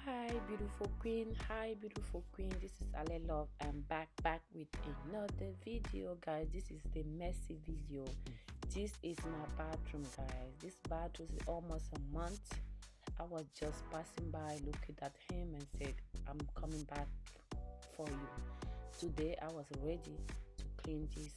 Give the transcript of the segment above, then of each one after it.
Hi, beautiful queen. Hi, beautiful queen. This is Ale Love. I'm back with another video, guys. This is the messy video. This is my bathroom, guys. This bathroom is almost a month. I was just passing by, looking at him, and said, "I'm coming back for you." Today, I was ready to clean this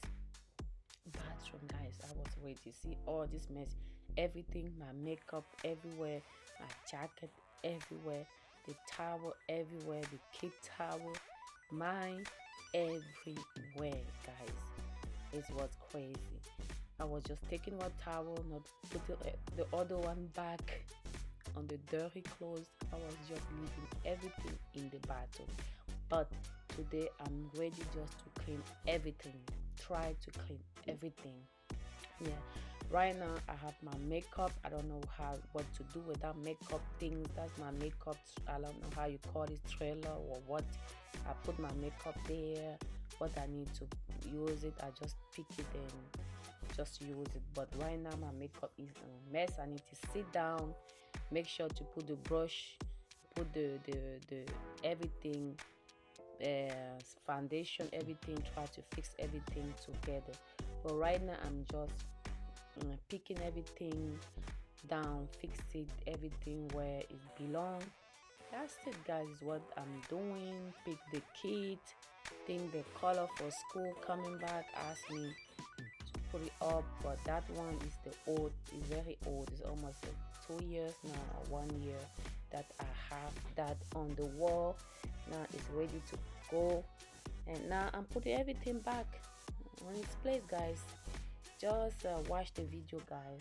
bathroom, guys. I was ready. See all this mess, everything, my makeup everywhere, my jacket everywhere, the towel everywhere, the kid towel, mine everywhere, guys. It was crazy. I was just taking one towel, not putting the other one back on the dirty clothes. I was just leaving everything in the bathroom. But today I'm ready just to clean everything. Try to clean everything. Yeah. Right now I have my makeup. I don't know what to do with that makeup things. That's my makeup. I don't know how you call it, trailer or what. I put my makeup there. What I need to use it, I just pick it and just use it. But right now my makeup is a mess. I need to sit down, make sure to put the brush, put the everything, foundation, everything, try to fix everything together. But right now I'm just picking everything down, fix it, everything where it belongs. That's it, guys. Is what I'm doing. Pick the kit, think the color for school coming back. Ask me to put it up, but that one is the old. It's very old. It's almost like 2 years now, or 1 year that I have that on the wall. Now it's ready to go, and now I'm putting everything back on its place, guys. Just watch the video, guys.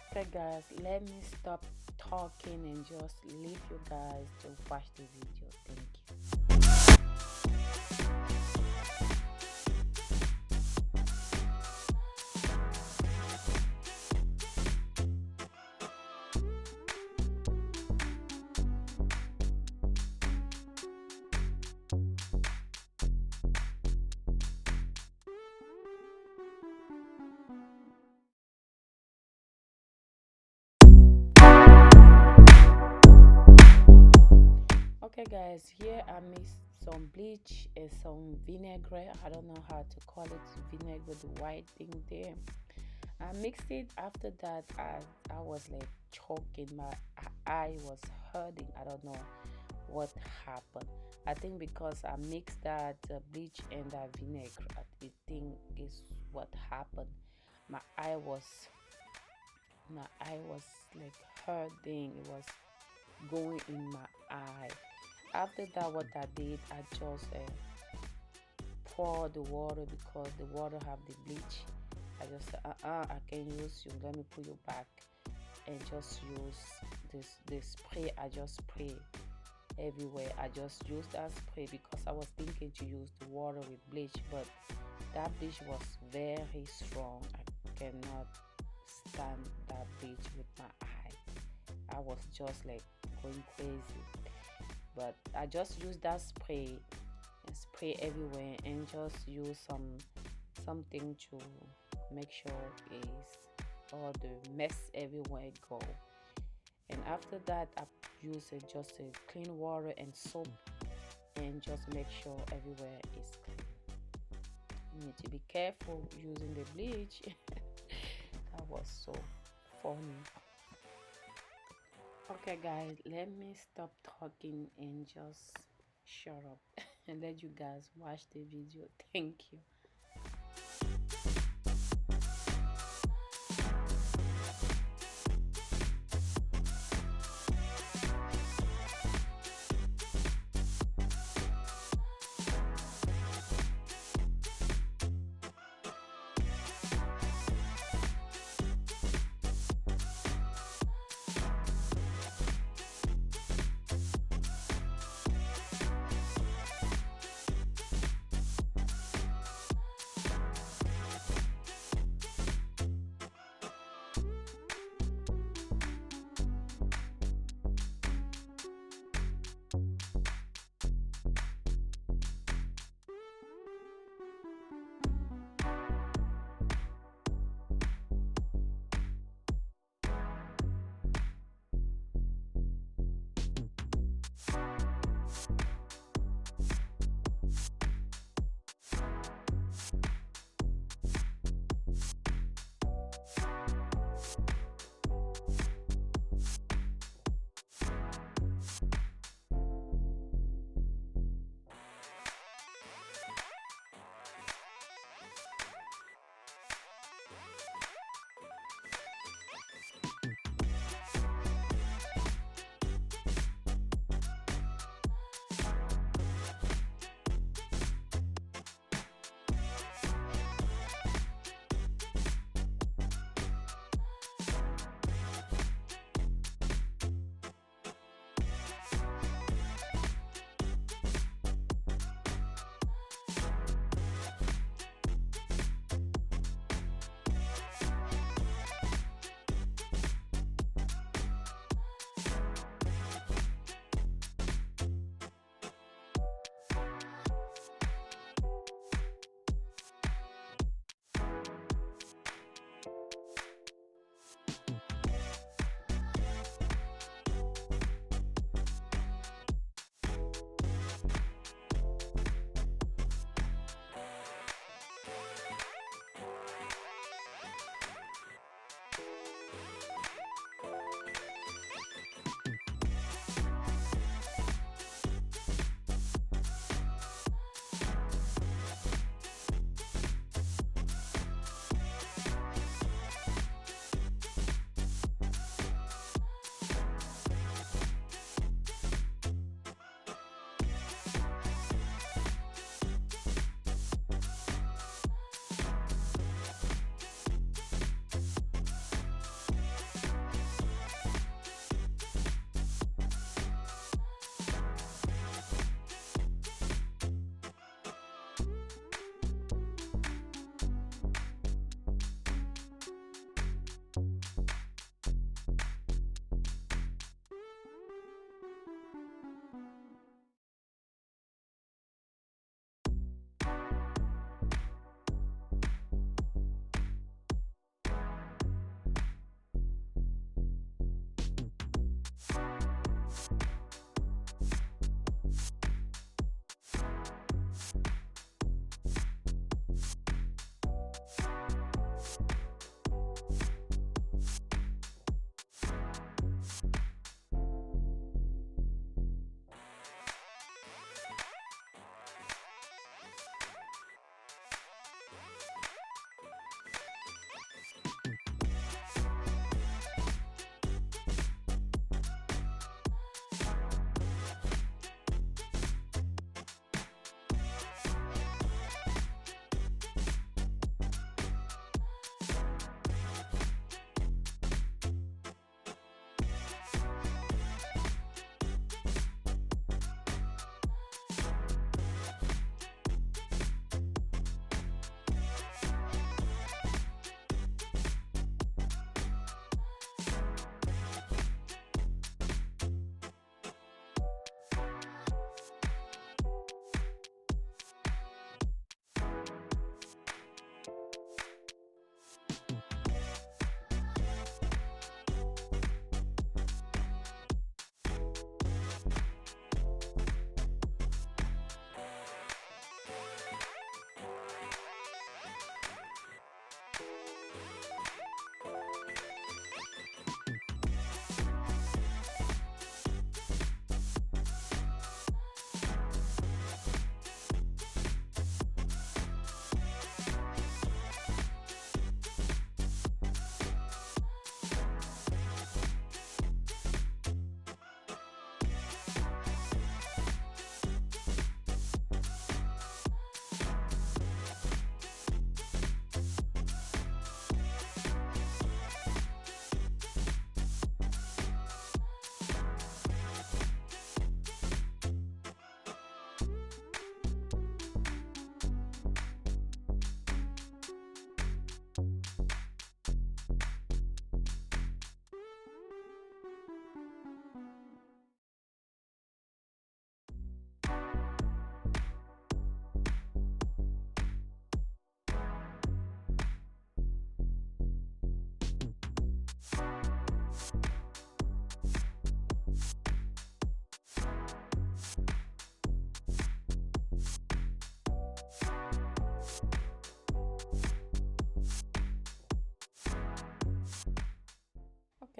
Okay, guys, let me stop talking and just leave you guys to watch the video. Thank you. Okay, guys, here I mixed some bleach and some vinegar. I don't know how to call it, vinegar, the white thing there. I mixed it. After that, I was like choking. My eye was hurting. I don't know what happened. I think because I mixed that bleach and that vinegar. I think is what happened. My eye was my eye was like hurting. It was going in my eye. After that, what I did, I just pour the water because the water have the bleach. I just said, I can use you. Let me put you back and just use this spray. I just spray everywhere. I just used that spray because I was thinking to use the water with bleach, but that bleach was very strong. I cannot stand that bleach with my eye. I was just like going crazy. But I just used that spray and spray everywhere and just use something to make sure is all the mess everywhere go. And after that I use just a clean water and soap and just make sure everywhere is clean. You need to be careful using the bleach. That was so funny. Okay, guys, let me stop talking and just shut up and let you guys watch the video. Thank you.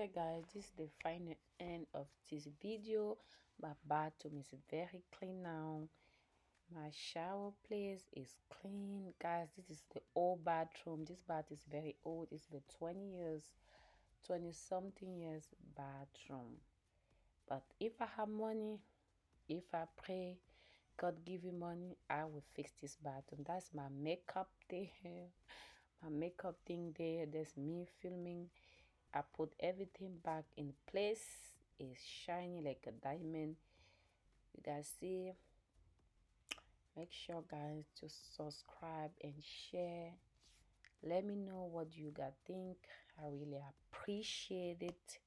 Okay guys, this is the final end of this video. My bathroom is very clean now. My shower place is clean. Guys, this is the old bathroom. This bath is very old. It's the 20 years, 20 something years bathroom. But if I have money, if I pray, God give you money, I will fix this bathroom. That's my makeup there. My makeup thing there. There's me filming. I put everything back in place. It's shiny like a diamond. You guys see? Make sure guys to subscribe and share. Let me know what you guys think. I really appreciate it.